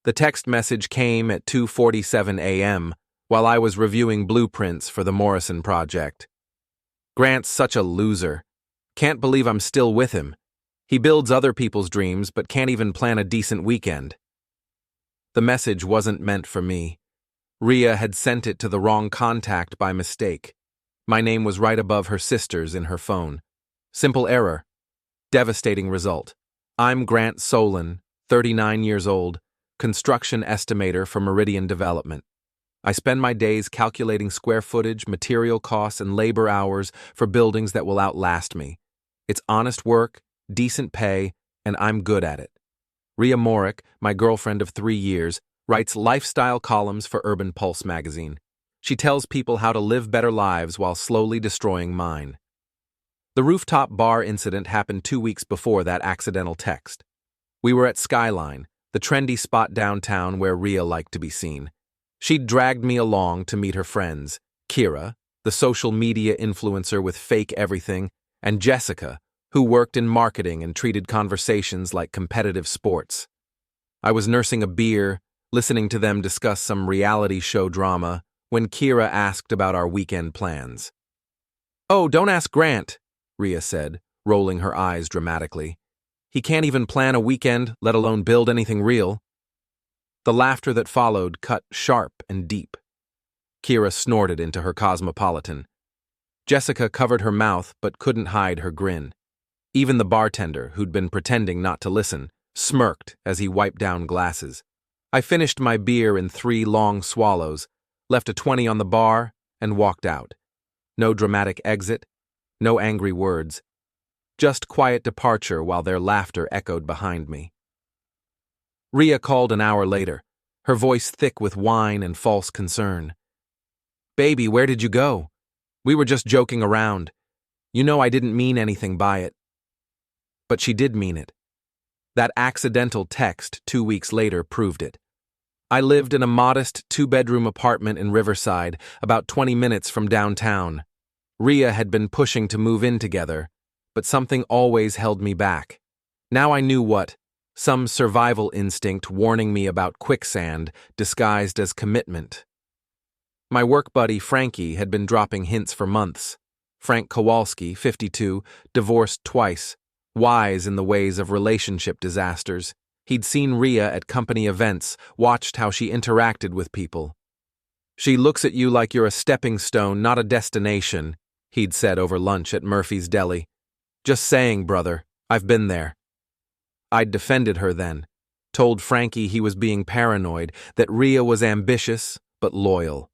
The text message came at 2:47 a.m. while I was reviewing blueprints for the Morrison project. Grant's such a loser. Can't believe I'm still with him. He builds other people's dreams but can't even plan a decent weekend. The message wasn't meant for me. Rhea had sent it to the wrong contact by mistake. My name was right above her sister's in her phone. Simple error. Devastating result. I'm Grant Solen, 39 years old, construction estimator for Meridian Development. I spend my days calculating square footage, material costs, and labor hours for buildings that will outlast me. It's honest work, decent pay, and I'm good at it. Rhea, my girlfriend of 3 years, writes lifestyle columns for Urban Pulse magazine. She tells people how to live better lives while slowly destroying mine. The rooftop bar incident happened 2 weeks before that accidental text. We were at Skyline, the trendy spot downtown where Rhea liked to be seen. She'd dragged me along to meet her friends, Kira, the social media influencer with fake everything, and Jessica, who worked in marketing and treated conversations like competitive sports. I was nursing a beer, listening to them discuss some reality show drama, when Kira asked about our weekend plans. "Oh, don't ask Grant," Rhea said, rolling her eyes dramatically. "He can't even plan a weekend, let alone build anything real." The laughter that followed cut sharp and deep. Kira snorted into her cosmopolitan. Jessica covered her mouth but couldn't hide her grin. Even the bartender, who'd been pretending not to listen, smirked as he wiped down glasses. I finished my beer in 3 long swallows, left a 20 on the bar, and walked out. No dramatic exit, no angry words. Just quiet departure while their laughter echoed behind me. Rhea called an hour later, her voice thick with wine and false concern. "Baby, where did you go? We were just joking around. You know I didn't mean anything by it." But she did mean it. That accidental text 2 weeks later proved it. I lived in a modest 2-bedroom apartment in Riverside, about 20 minutes from downtown. Rhea had been pushing to move in together, but something always held me back. Now I knew what. Some survival instinct warning me about quicksand disguised as commitment. My work buddy Frankie had been dropping hints for months. Frank Kowalski, 52, divorced twice, wise in the ways of relationship disasters. He'd seen Rhea at company events, watched how she interacted with people. "She looks at you like you're a stepping stone, not a destination," he'd said over lunch at Murphy's Deli. "Just saying, brother, I've been there." I'd defended her then, told Frankie he was being paranoid, that Rhea was ambitious but loyal.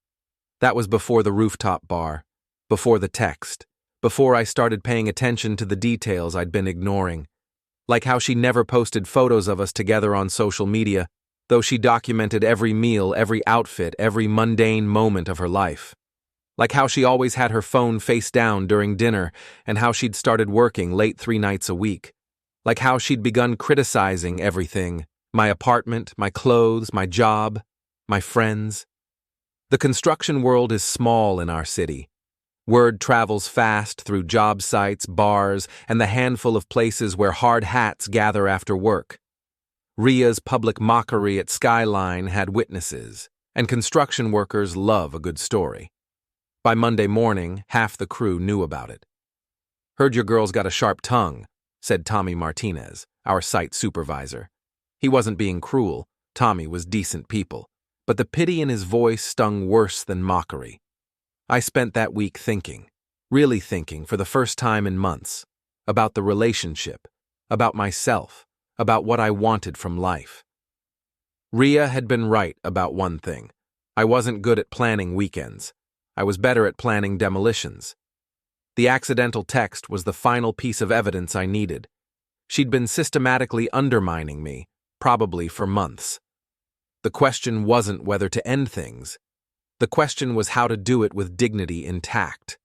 That was before the rooftop bar, before the text, before I started paying attention to the details I'd been ignoring. Like how she never posted photos of us together on social media, though she documented every meal, every outfit, every mundane moment of her life. Like how she always had her phone face down during dinner, and how she'd started working late 3 nights a week. Like how she'd begun criticizing everything, my apartment, my clothes, my job, my friends. The construction world is small in our city. Word travels fast through job sites, bars, and the handful of places where hard hats gather after work. Rhea's public mockery at Skyline had witnesses, and construction workers love a good story. By Monday morning, half the crew knew about it. "Heard your girl's got a sharp tongue," said Tommy Martinez, our site supervisor. He wasn't being cruel. Tommy was decent people. But the pity in his voice stung worse than mockery. I spent that week thinking, really thinking for the first time in months, about the relationship, about myself, about what I wanted from life. Rhea had been right about one thing. I wasn't good at planning weekends. I was better at planning demolitions. The accidental text was the final piece of evidence I needed. She'd been systematically undermining me, probably for months. The question wasn't whether to end things. The question was how to do it with dignity intact.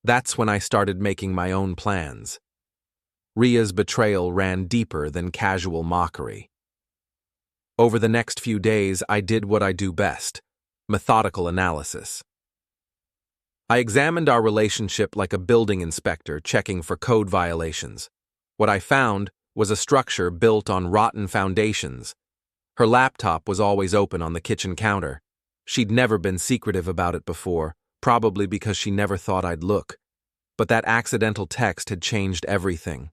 That's when I started making my own plans. Rhea's betrayal ran deeper than casual mockery. Over the next few days, I did what I do best: methodical analysis. I examined our relationship like a building inspector checking for code violations. What I found was a structure built on rotten foundations, Her laptop was always open on the kitchen counter. She'd never been secretive about it before, probably because she never thought I'd look. But that accidental text had changed everything.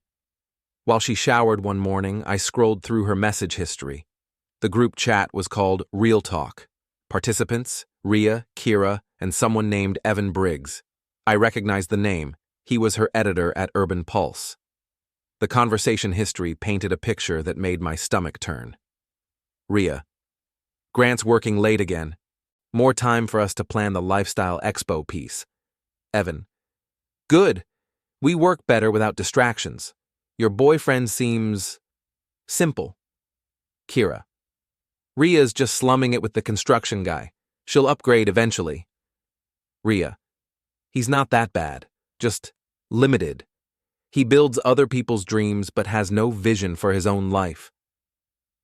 While she showered one morning, I scrolled through her message history. The group chat was called Real Talk. Participants, Rhea, Kira, and someone named Evan Briggs. I recognized the name. He was her editor at Urban Pulse. The conversation history painted a picture that made my stomach turn. Rhea: Grant's working late again. More time for us to plan the Lifestyle Expo piece. Evan: Good. We work better without distractions. Your boyfriend seems simple. Kira: Rhea's just slumming it with the construction guy. She'll upgrade eventually. Rhea: He's not that bad, just limited. He builds other people's dreams but has no vision for his own life.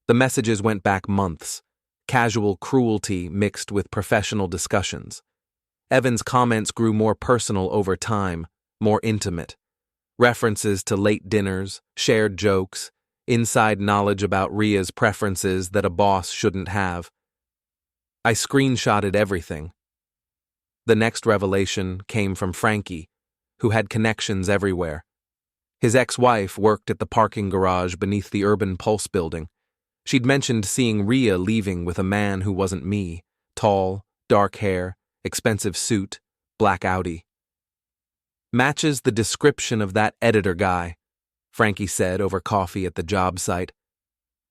The messages went back months, casual cruelty mixed with professional discussions. Evan's comments grew more personal over time, more intimate. References to late dinners, shared jokes, inside knowledge about Rhea's preferences that a boss shouldn't have. I screenshotted everything. The next revelation came from Frankie, who had connections everywhere. His ex-wife worked at the parking garage beneath the Urban Pulse building. She'd mentioned seeing Rhea leaving with a man who wasn't me, tall, dark hair, expensive suit, black Audi. Matches the description of that editor guy, Frankie said over coffee at the job site.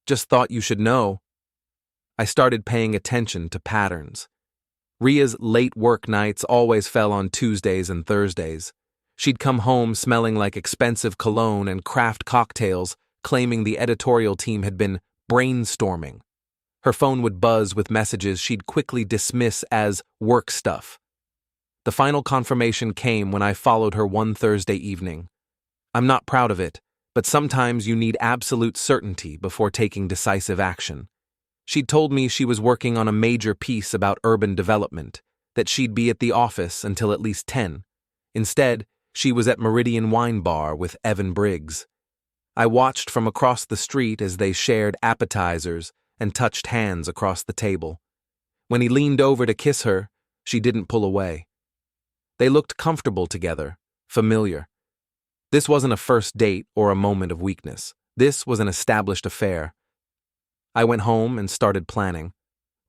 Just thought you should know. I started paying attention to patterns. Rhea's late work nights always fell on Tuesdays and Thursdays. She'd come home smelling like expensive cologne and craft cocktails, claiming the editorial team had been brainstorming. Her phone would buzz with messages she'd quickly dismiss as work stuff. The final confirmation came when I followed her one Thursday evening. I'm not proud of it, but sometimes you need absolute certainty before taking decisive action. She'd told me she was working on a major piece about urban development, that she'd be at the office until at least 10. Instead, she was at Meridian Wine Bar with Evan Briggs. I watched from across the street as they shared appetizers and touched hands across the table. When he leaned over to kiss her, she didn't pull away. They looked comfortable together, familiar. This wasn't a first date or a moment of weakness. This was an established affair. I went home and started planning.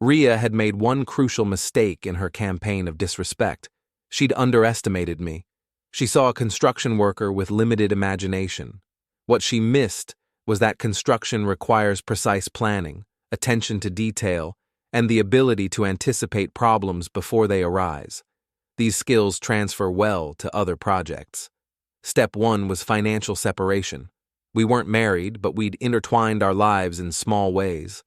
Rhea had made one crucial mistake in her campaign of disrespect. She'd underestimated me. She saw a construction worker with limited imagination. What she missed was that construction requires precise planning, attention to detail, and the ability to anticipate problems before they arise. These skills transfer well to other projects. Step 1 was financial separation. We weren't married, but we'd intertwined our lives in small ways.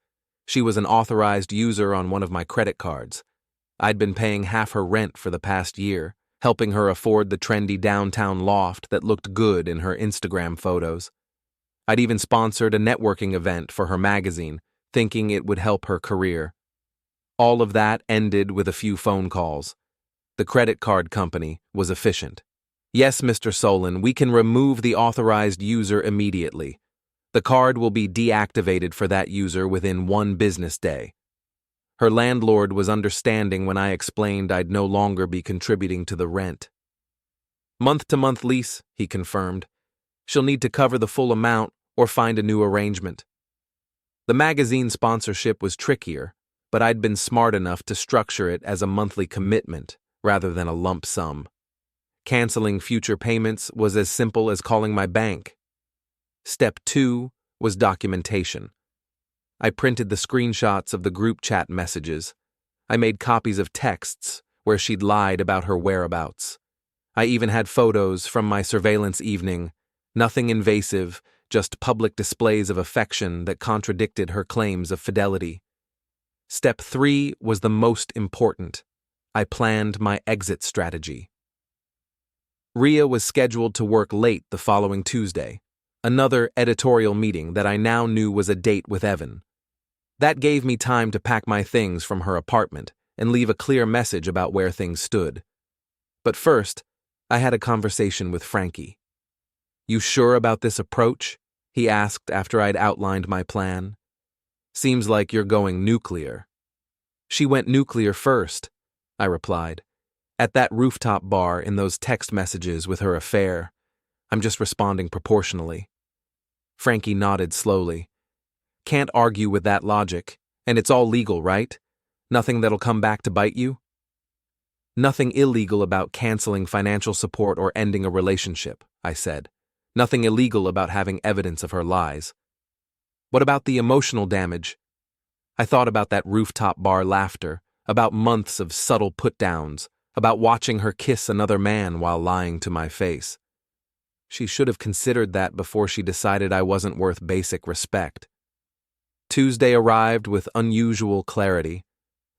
She was an authorized user on one of my credit cards. I'd been paying half her rent for the past year, helping her afford the trendy downtown loft that looked good in her Instagram photos. I'd even sponsored a networking event for her magazine, thinking it would help her career. All of that ended with a few phone calls. The credit card company was efficient. Yes, Mr. Solen, we can remove the authorized user immediately. The card will be deactivated for that user within 1 business day. Her landlord was understanding when I explained I'd no longer be contributing to the rent. Month-to-month lease, he confirmed. She'll need to cover the full amount or find a new arrangement. The magazine sponsorship was trickier, but I'd been smart enough to structure it as a monthly commitment rather than a lump sum. Canceling future payments was as simple as calling my bank. Step 2 was documentation. I printed the screenshots of the group chat messages. I made copies of texts where she'd lied about her whereabouts. I even had photos from my surveillance evening, nothing invasive, just public displays of affection that contradicted her claims of fidelity. Step 3 was the most important. I planned my exit strategy. Rhea was scheduled to work late the following Tuesday, another editorial meeting that I now knew was a date with Evan. That gave me time to pack my things from her apartment and leave a clear message about where things stood. But first, I had a conversation with Frankie. "You sure about this approach?" he asked after I'd outlined my plan. Seems like you're going nuclear. She went nuclear first, I replied. At that rooftop bar, in those text messages with her affair. I'm just responding proportionally. Frankie nodded slowly. Can't argue with that logic, and it's all legal, right? Nothing that'll come back to bite you? Nothing illegal about canceling financial support or ending a relationship, I said. Nothing illegal about having evidence of her lies. What about the emotional damage? I thought about that rooftop bar laughter, about months of subtle put-downs, about watching her kiss another man while lying to my face. She should have considered that before she decided I wasn't worth basic respect. Tuesday arrived with unusual clarity.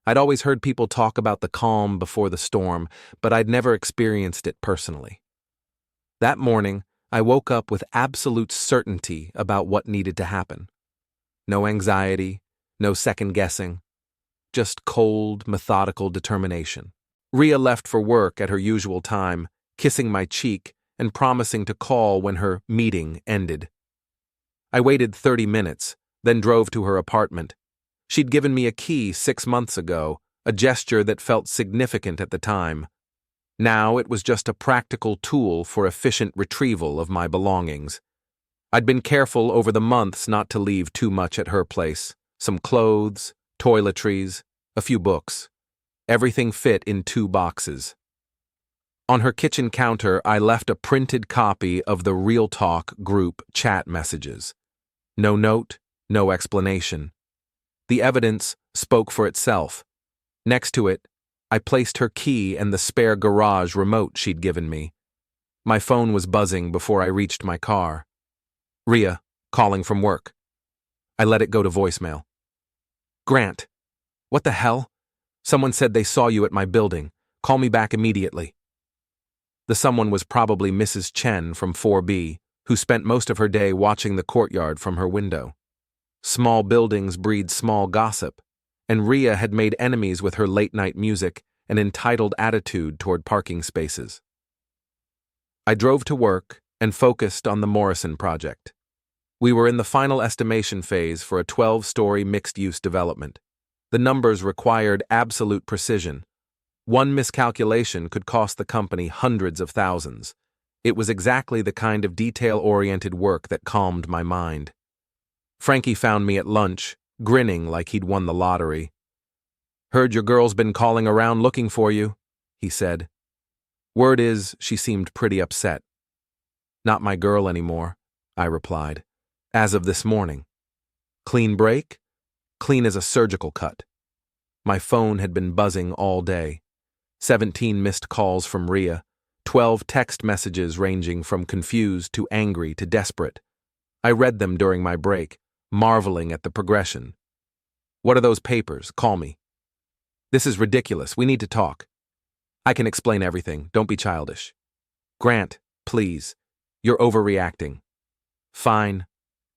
I'd always heard people talk about the calm before the storm, but I'd never experienced it personally. That morning, I woke up with absolute certainty about what needed to happen. No anxiety, no second-guessing, just cold, methodical determination. Rhea left for work at her usual time, kissing my cheek and promising to call when her meeting ended. I waited 30 minutes, then drove to her apartment. She'd given me a key 6 months ago, a gesture that felt significant at the time. Now it was just a practical tool for efficient retrieval of my belongings. I'd been careful over the months not to leave too much at her place. Some clothes, toiletries, a few books. Everything fit in 2 boxes. On her kitchen counter, I left a printed copy of the Real Talk group chat messages. No note, no explanation. The evidence spoke for itself. Next to it, I placed her key and the spare garage remote she'd given me. My phone was buzzing before I reached my car. Rhea, calling from work. I let it go to voicemail. Grant, what the hell? Someone said they saw you at my building. Call me back immediately. The someone was probably Mrs. Chen from 4B, who spent most of her day watching the courtyard from her window. Small buildings breed small gossip, and Rhea had made enemies with her late-night music and entitled attitude toward parking spaces. I drove to work and focused on the Morrison project. We were in the final estimation phase for a 12-story mixed-use development. The numbers required absolute precision. One miscalculation could cost the company hundreds of thousands. It was exactly the kind of detail-oriented work that calmed my mind. Frankie found me at lunch, grinning like he'd won the lottery. Heard your girl's been calling around looking for you, he said. Word is, she seemed pretty upset. Not my girl anymore, I replied. As of this morning. Clean break? Clean as a surgical cut. My phone had been buzzing all day. 17 missed calls from Rhea, 12 text messages ranging from confused to angry to desperate. I read them during my break, marveling at the progression. What are those papers? Call me. This is ridiculous. We need to talk. I can explain everything. Don't be childish. Grant, please. You're overreacting. Fine.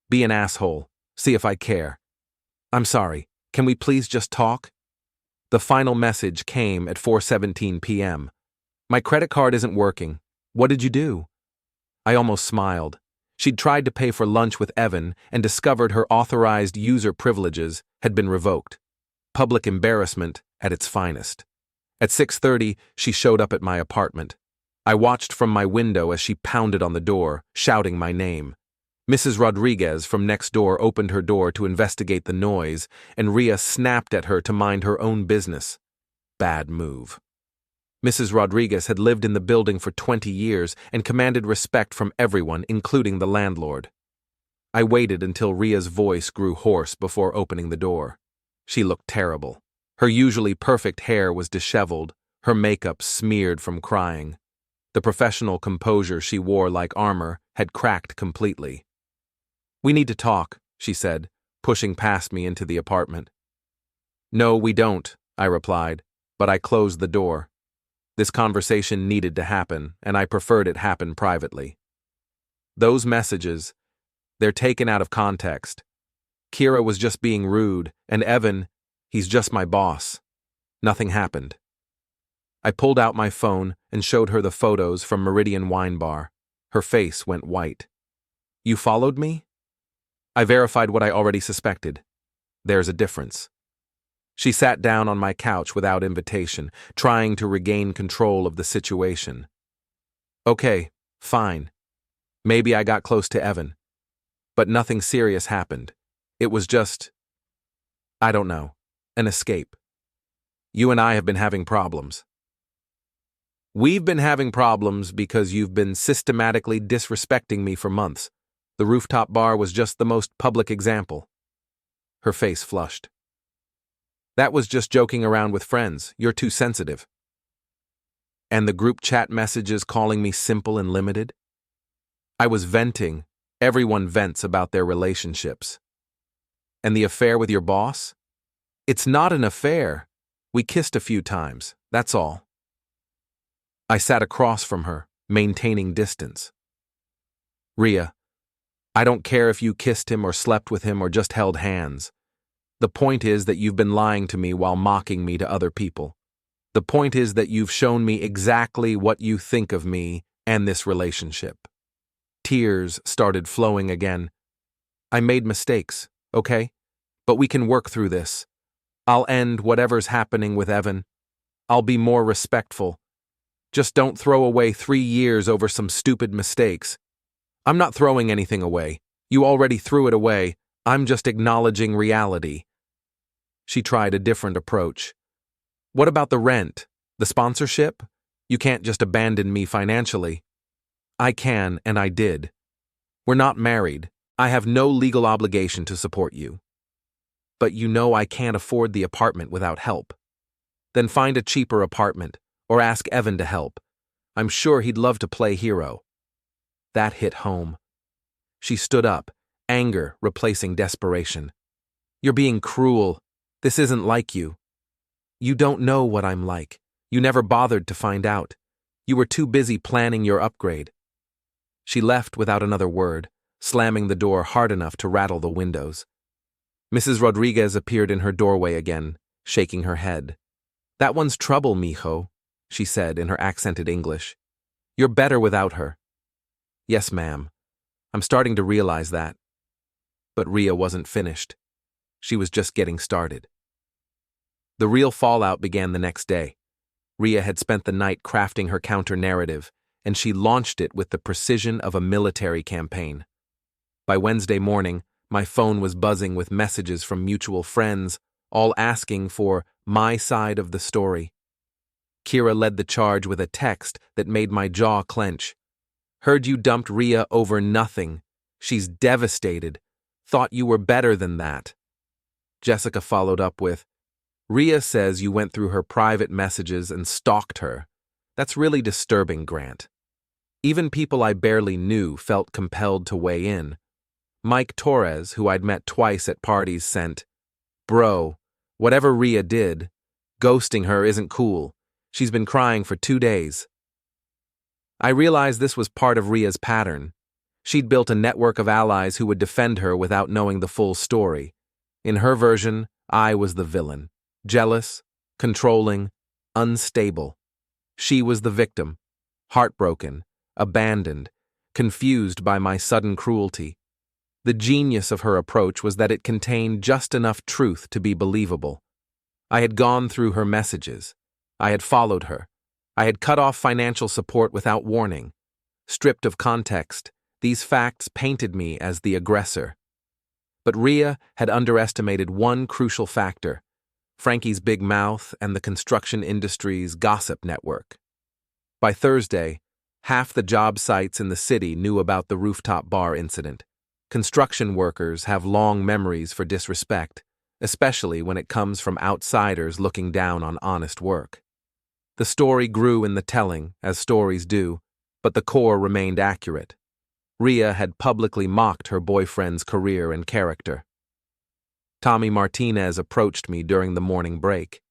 Be an asshole. See if I care. I'm sorry. Can we please just talk? The final message came at 4:17 p.m. My credit card isn't working. What did you do? I almost smiled. She'd tried to pay for lunch with Evan and discovered her authorized user privileges had been revoked. Public embarrassment at its finest. At 6:30, she showed up at my apartment. I watched from my window as she pounded on the door, shouting my name. Mrs. Rodriguez from next door opened her door to investigate the noise, and Rhea snapped at her to mind her own business. Bad move. Mrs. Rodriguez had lived in the building for 20 years and commanded respect from everyone, including the landlord. I waited until Rhea's voice grew hoarse before opening the door. She looked terrible. Her usually perfect hair was disheveled, her makeup smeared from crying. The professional composure she wore like armor had cracked completely. We need to talk, she said, pushing past me into the apartment. No, we don't, I replied, but I closed the door. This conversation needed to happen, and I preferred it happen privately. Those messages, they're taken out of context. Kira was just being rude, and Evan, he's just my boss. Nothing happened. I pulled out my phone and showed her the photos from Meridian Wine Bar. Her face went white. You followed me? I verified what I already suspected. There's a difference. She sat down on my couch without invitation, trying to regain control of the situation. Okay, fine. Maybe I got close to Evan. But nothing serious happened. It was just, I don't know, an escape. You and I have been having problems. We've been having problems because you've been systematically disrespecting me for months. The rooftop bar was just the most public example. Her face flushed. That was just joking around with friends. You're too sensitive. And the group chat messages calling me simple and limited? I was venting. Everyone vents about their relationships. And the affair with your boss? It's not an affair. We kissed a few times, that's all. I sat across from her, maintaining distance. Rhea, I don't care if you kissed him or slept with him or just held hands. The point is that you've been lying to me while mocking me to other people. The point is that you've shown me exactly what you think of me and this relationship. Tears started flowing again. I made mistakes, okay? But we can work through this. I'll end whatever's happening with Evan. I'll be more respectful. Just don't throw away 3 years over some stupid mistakes. I'm not throwing anything away. You already threw it away. I'm just acknowledging reality. She tried a different approach. What about the rent? The sponsorship? You can't just abandon me financially. I can, and I did. We're not married. I have no legal obligation to support you. But you know I can't afford the apartment without help. Then find a cheaper apartment, or ask Evan to help. I'm sure he'd love to play hero. That hit home. She stood up, anger replacing desperation. You're being cruel. This isn't like you. You don't know what I'm like. You never bothered to find out. You were too busy planning your upgrade. She left without another word, slamming the door hard enough to rattle the windows. Mrs. Rodriguez appeared in her doorway again, shaking her head. That one's trouble, mijo, she said in her accented English. You're better without her. Yes, ma'am. I'm starting to realize that. But Rhea wasn't finished. She was just getting started. The real fallout began the next day. Rhea had spent the night crafting her counter-narrative, and she launched it with the precision of a military campaign. By Wednesday morning, my phone was buzzing with messages from mutual friends, all asking for my side of the story. Kira led the charge with a text that made my jaw clench. Heard you dumped Rhea over nothing. She's devastated. Thought you were better than that. Jessica followed up with, Rhea says you went through her private messages and stalked her. That's really disturbing, Grant. Even people I barely knew felt compelled to weigh in. Mike Torres, who I'd met twice at parties, sent, Bro, whatever Rhea did, ghosting her isn't cool. She's been crying for 2 days. I realized this was part of Rhea's pattern. She'd built a network of allies who would defend her without knowing the full story. In her version, I was the villain. Jealous, controlling, unstable. She was the victim, heartbroken, abandoned, confused by my sudden cruelty. The genius of her approach was that it contained just enough truth to be believable. I had gone through her messages. I had followed her. I had cut off financial support without warning. Stripped of context, these facts painted me as the aggressor. But Rhea had underestimated one crucial factor: Frankie's big mouth and the construction industry's gossip network. By Thursday, half the job sites in the city knew about the rooftop bar incident. Construction workers have long memories for disrespect, especially when it comes from outsiders looking down on honest work. The story grew in the telling, as stories do, but the core remained accurate. Rhea had publicly mocked her boyfriend's career and character. Tommy Martinez approached me during the morning break.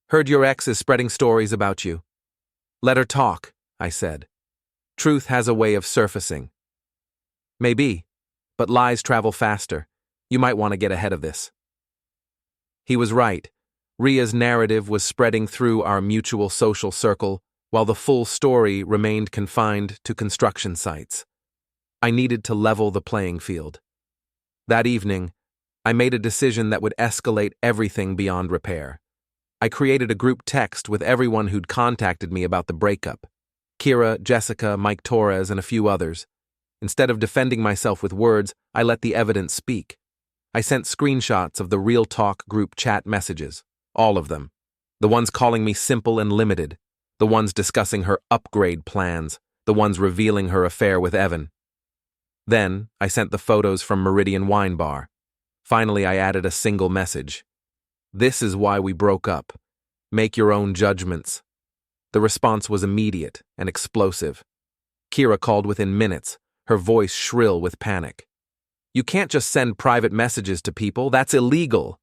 Heard your ex is spreading stories about you. Let her talk, I said. Truth has a way of surfacing. Maybe, but lies travel faster. You might want to get ahead of this. He was right. Rhea's narrative was spreading through our mutual social circle, while the full story remained confined to construction sites. I needed to level the playing field. That evening, I made a decision that would escalate everything beyond repair. I created a group text with everyone who'd contacted me about the breakup. Kira, Jessica, Mike Torres, and a few others. Instead of defending myself with words, I let the evidence speak. I sent screenshots of the Real Talk group chat messages. All of them. The ones calling me simple and limited. The ones discussing her upgrade plans. The ones revealing her affair with Evan. Then, I sent the photos from Meridian Wine Bar. Finally, I added a single message. This is why we broke up. Make your own judgments. The response was immediate and explosive. Kira called within minutes, her voice shrill with panic. You can't just send private messages to people, that's illegal.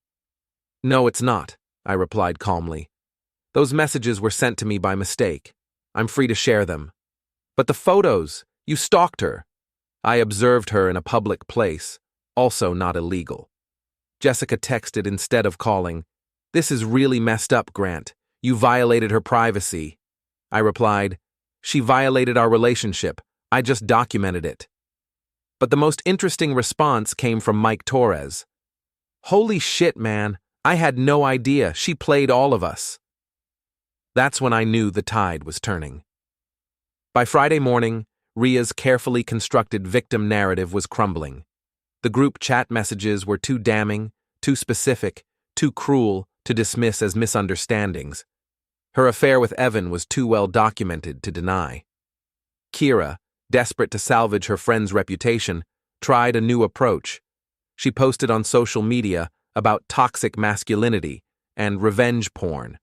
No, it's not, I replied calmly. Those messages were sent to me by mistake. I'm free to share them. But the photos, you stalked her. I observed her in a public place, also not illegal. Jessica texted instead of calling. This is really messed up, Grant. You violated her privacy. I replied, she violated our relationship. I just documented it. But the most interesting response came from Mike Torres. Holy shit, man. I had no idea. She played all of us. That's when I knew the tide was turning. By Friday morning, Rhea's carefully constructed victim narrative was crumbling. The group chat messages were too damning, too specific, too cruel to dismiss as misunderstandings. Her affair with Evan was too well documented to deny. Kira, desperate to salvage her friend's reputation, tried a new approach. She posted on social media about toxic masculinity and revenge porn,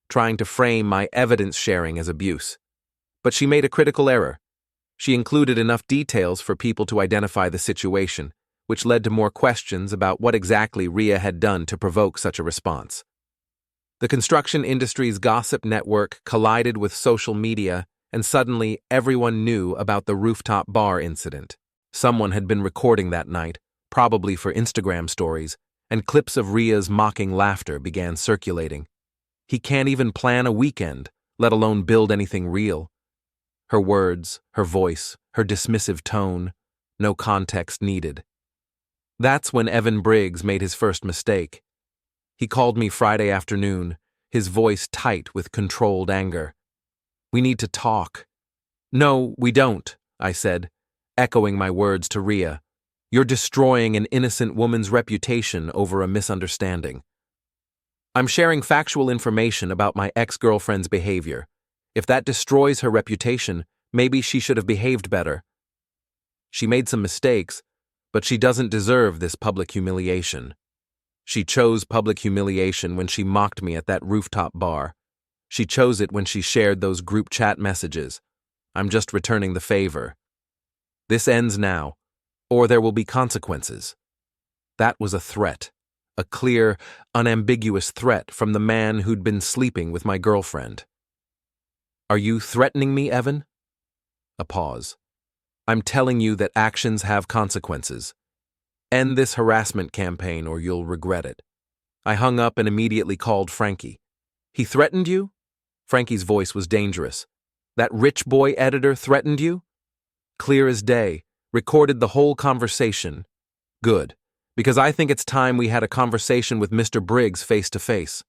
trying to frame my evidence sharing as abuse. But she made a critical error. She included enough details for people to identify the situation, which led to more questions about what exactly Rhea had done to provoke such a response. The construction industry's gossip network collided with social media, and suddenly everyone knew about the Rooftop bar incident. Someone had been recording that night, probably for Instagram stories, and clips of Rhea's mocking laughter began circulating. He can't even plan a weekend, let alone build anything real. Her words, her voice, her dismissive tone, no context needed. That's when Evan Briggs made his first mistake. He called me Friday afternoon, his voice tight with controlled anger. We need to talk. No, we don't, I said, echoing my words to Rhea. You're destroying an innocent woman's reputation over a misunderstanding. I'm sharing factual information about my ex-girlfriend's behavior. If that destroys her reputation, maybe she should have behaved better. She made some mistakes, but she doesn't deserve this public humiliation. She chose public humiliation when she mocked me at that rooftop bar. She chose it when she shared those group chat messages. I'm just returning the favor. This ends now, or there will be consequences. That was a threat, a clear, unambiguous threat from the man who'd been sleeping with my girlfriend. Are you threatening me, Evan? A pause. I'm telling you that actions have consequences. End this harassment campaign or you'll regret it. I hung up and immediately called Frankie. He threatened you? Frankie's voice was dangerous. That rich boy editor threatened you? Clear as day. Recorded the whole conversation. Good, because I think it's time we had a conversation with Mr. Briggs face to face.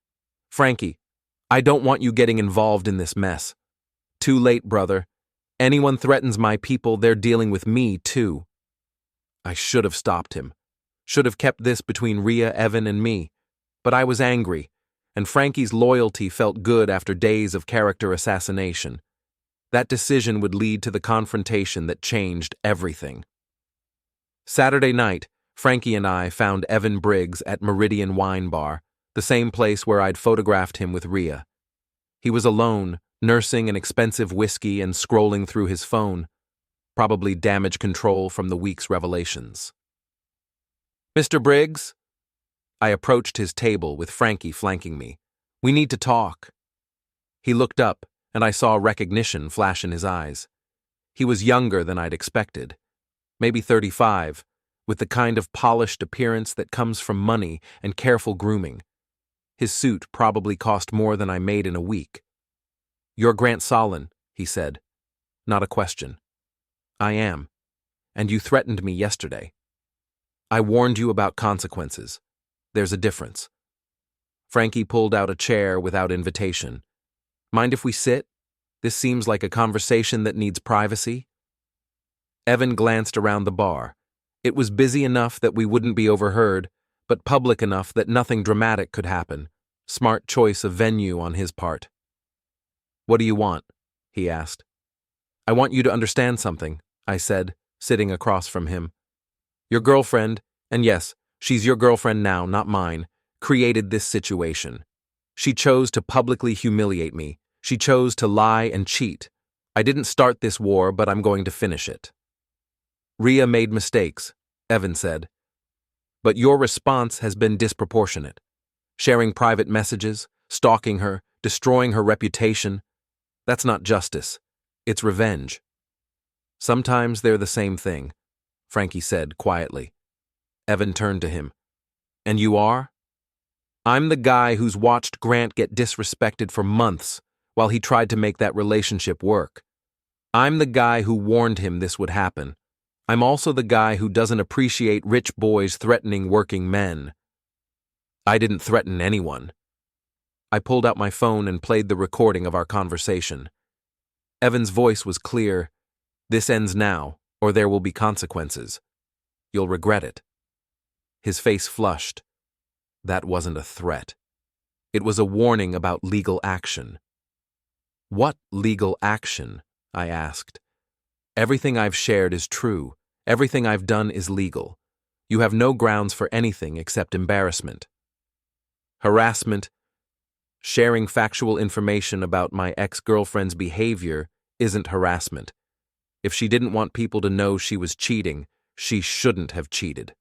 Frankie, I don't want you getting involved in this mess. Too late, brother. Anyone threatens my people, they're dealing with me, too. I should have stopped him. Should have kept this between Rhea, Evan, and me. But I was angry, and Frankie's loyalty felt good after days of character assassination. That decision would lead to the confrontation that changed everything. Saturday night, Frankie and I found Evan Briggs at Meridian Wine Bar, the same place where I'd photographed him with Rhea. He was alone, nursing an expensive whiskey and scrolling through his phone, probably damage control from the week's revelations. Mr. Briggs? I approached his table with Frankie flanking me. We need to talk. He looked up, and I saw recognition flash in his eyes. He was younger than I'd expected, maybe 35, with the kind of polished appearance that comes from money and careful grooming. His suit probably cost more than I made in a week. You're Grant Solen, he said. Not a question. I am. And you threatened me yesterday. I warned you about consequences. There's a difference. Frankie pulled out a chair without invitation. Mind if we sit? This seems like a conversation that needs privacy. Evan glanced around the bar. It was busy enough that we wouldn't be overheard, but public enough that nothing dramatic could happen. Smart choice of venue on his part. What do you want? He asked. I want you to understand something, I said, sitting across from him. Your girlfriend, and yes, she's your girlfriend now, not mine, created this situation. She chose to publicly humiliate me. She chose to lie and cheat. I didn't start this war, but I'm going to finish it. Rhea made mistakes, Evan said. But your response has been disproportionate. Sharing private messages, stalking her, destroying her reputation. That's not justice. It's revenge. Sometimes they're the same thing, Frankie said quietly. Evan turned to him. And you are? I'm the guy who's watched Grant get disrespected for months while he tried to make that relationship work. I'm the guy who warned him this would happen. I'm also the guy who doesn't appreciate rich boys threatening working men. I didn't threaten anyone. I pulled out my phone and played the recording of our conversation. Evan's voice was clear. This ends now, or there will be consequences. You'll regret it. His face flushed. That wasn't a threat. It was a warning about legal action. What legal action? I asked. Everything I've shared is true. Everything I've done is legal. You have no grounds for anything except embarrassment. Harassment. Sharing factual information about my ex-girlfriend's behavior isn't harassment. If she didn't want people to know she was cheating, she shouldn't have cheated.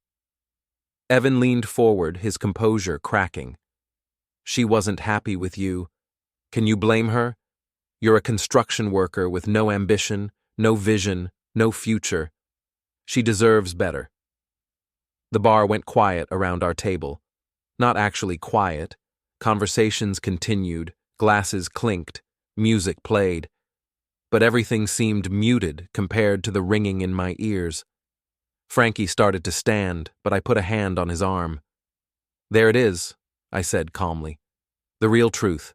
Evan leaned forward, his composure cracking. She wasn't happy with you. Can you blame her? You're a construction worker with no ambition, no vision, no future. She deserves better. The bar went quiet around our table. Not actually quiet. Conversations continued, glasses clinked, music played. But everything seemed muted compared to the ringing in my ears. Frankie started to stand, but I put a hand on his arm. There it is, I said calmly. The real truth.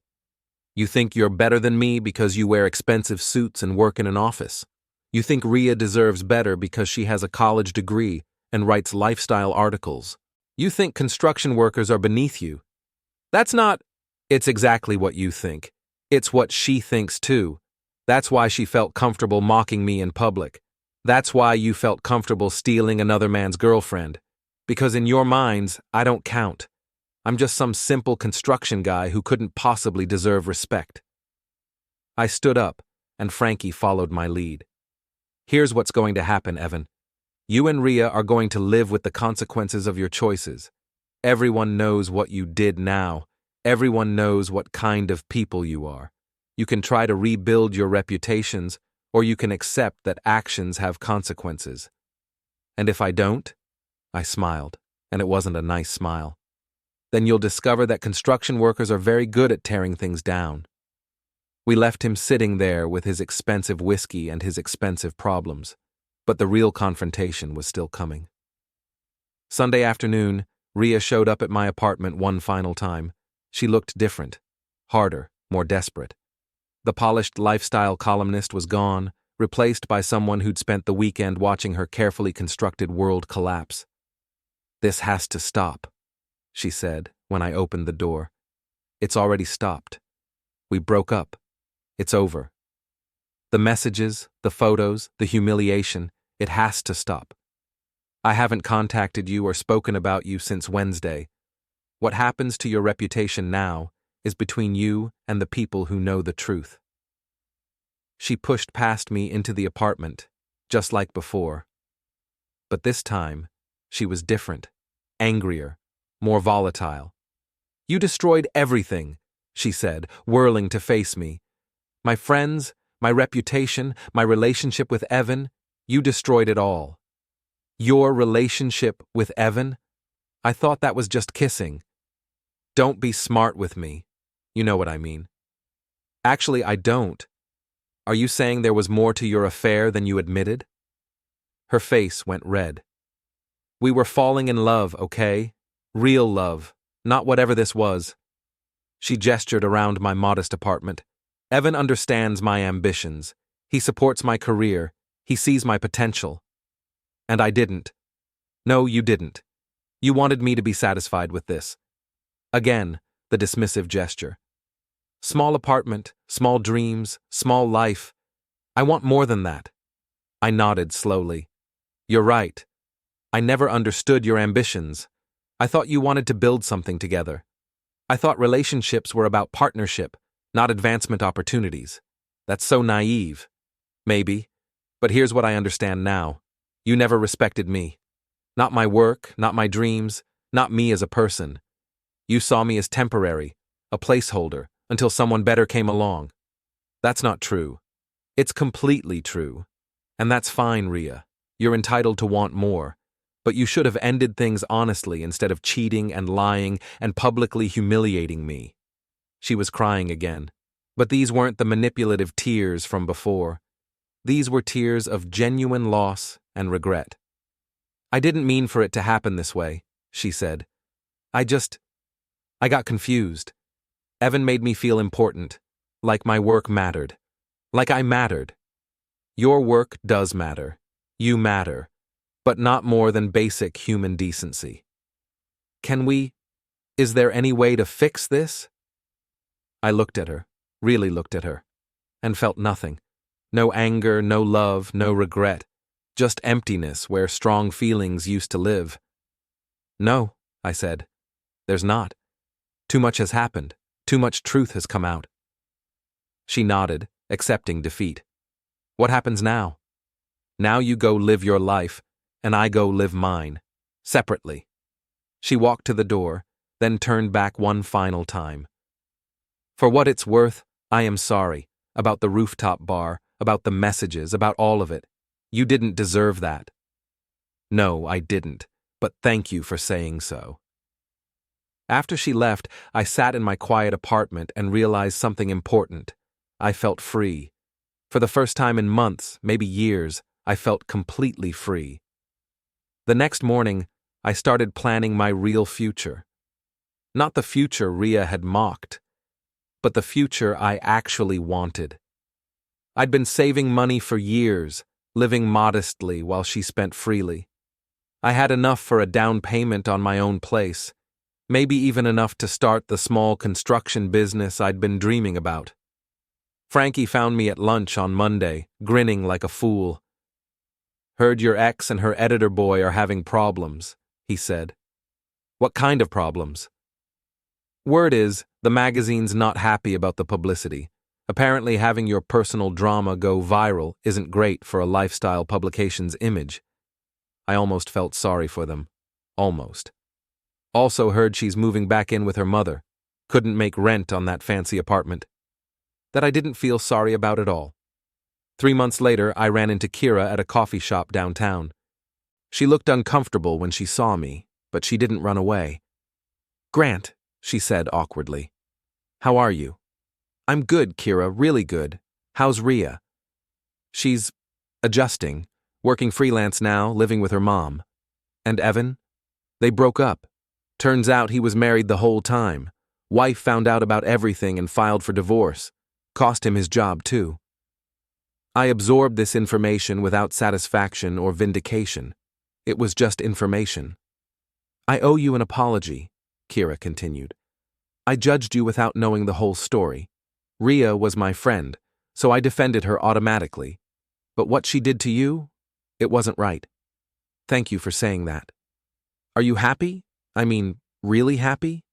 You think you're better than me because you wear expensive suits and work in an office. You think Rhea deserves better because she has a college degree and writes lifestyle articles. You think construction workers are beneath you. That's not... It's exactly what you think. It's what she thinks too. That's why she felt comfortable mocking me in public. That's why you felt comfortable stealing another man's girlfriend. Because in your minds, I don't count. I'm just some simple construction guy who couldn't possibly deserve respect. I stood up, and Frankie followed my lead. Here's what's going to happen, Evan. You and Rhea are going to live with the consequences of your choices. Everyone knows what you did now. Everyone knows what kind of people you are. You can try to rebuild your reputations, or you can accept that actions have consequences. And if I don't? I smiled, and it wasn't a nice smile. Then you'll discover that construction workers are very good at tearing things down. We left him sitting there with his expensive whiskey and his expensive problems, but the real confrontation was still coming. Sunday afternoon, Rhea showed up at my apartment one final time. She looked different, harder, more desperate. The polished lifestyle columnist was gone, replaced by someone who'd spent the weekend watching her carefully constructed world collapse. This has to stop, she said when I opened the door. It's already stopped. We broke up. It's over. The messages, the photos, the humiliation, it has to stop. I haven't contacted you or spoken about you since Wednesday. What happens to your reputation now is between you and the people who know the truth. She pushed past me into the apartment, just like before. But this time, she was different, angrier, more volatile. You destroyed everything, she said, whirling to face me. My friends, my reputation, my relationship with Evan, you destroyed it all. Your relationship with Evan? I thought that was just kissing. Don't be smart with me. You know what I mean. Actually, I don't. Are you saying there was more to your affair than you admitted? Her face went red. We were falling in love, okay? Real love, not whatever this was. She gestured around my modest apartment. Evan understands my ambitions. He supports my career. He sees my potential. And I didn't. No, you didn't. You wanted me to be satisfied with this. Again, the dismissive gesture. Small apartment, small dreams, small life. I want more than that. I nodded slowly. You're right. I never understood your ambitions. I thought you wanted to build something together. I thought relationships were about partnership, not advancement opportunities. That's so naive. Maybe. But here's what I understand now. You never respected me. Not my work, not my dreams, not me as a person. You saw me as temporary, a placeholder, until someone better came along. That's not true. It's completely true. And that's fine, Rhea. You're entitled to want more. But you should have ended things honestly instead of cheating and lying and publicly humiliating me. She was crying again. But these weren't the manipulative tears from before. These were tears of genuine loss and regret. I didn't mean for it to happen this way, she said. I got confused. Evan made me feel important, like my work mattered, like I mattered. Your work does matter. You matter, but not more than basic human decency. Is there any way to fix this? I looked at her, really looked at her, and felt nothing. No anger, no love, no regret, just emptiness where strong feelings used to live. No, I said. There's not. Too much has happened. Too much truth has come out. She nodded, accepting defeat. What happens now? Now you go live your life, and I go live mine, separately. She walked to the door, then turned back one final time. For what it's worth, I am sorry, about the rooftop bar, about the messages, about all of it. You didn't deserve that. No, I didn't, but thank you for saying so. After she left, I sat in my quiet apartment and realized something important. I felt free. For the first time in months, maybe years, I felt completely free. The next morning, I started planning my real future. Not the future Rhea had mocked, but the future I actually wanted. I'd been saving money for years, living modestly while she spent freely. I had enough for a down payment on my own place, maybe even enough to start the small construction business I'd been dreaming about. Frankie found me at lunch on Monday, grinning like a fool. Heard your ex and her editor boy are having problems, he said. What kind of problems? Word is, the magazine's not happy about the publicity. Apparently having your personal drama go viral isn't great for a lifestyle publication's image. I almost felt sorry for them. Almost. Also heard she's moving back in with her mother. Couldn't make rent on that fancy apartment. That I didn't feel sorry about at all. 3 months later, I ran into Kira at a coffee shop downtown. She looked uncomfortable when she saw me, but she didn't run away. Grant, she said awkwardly. How are you? I'm good, Kira, really good. How's Rhea? She's adjusting, working freelance now, living with her mom. And Evan? They broke up. Turns out he was married the whole time. Wife found out about everything and filed for divorce. Cost him his job, too. I absorbed this information without satisfaction or vindication. It was just information. I owe you an apology, Kira continued. I judged you without knowing the whole story. Rhea was my friend, so I defended her automatically. But what she did to you? It wasn't right. Thank you for saying that. Are you happy? I mean, really happy?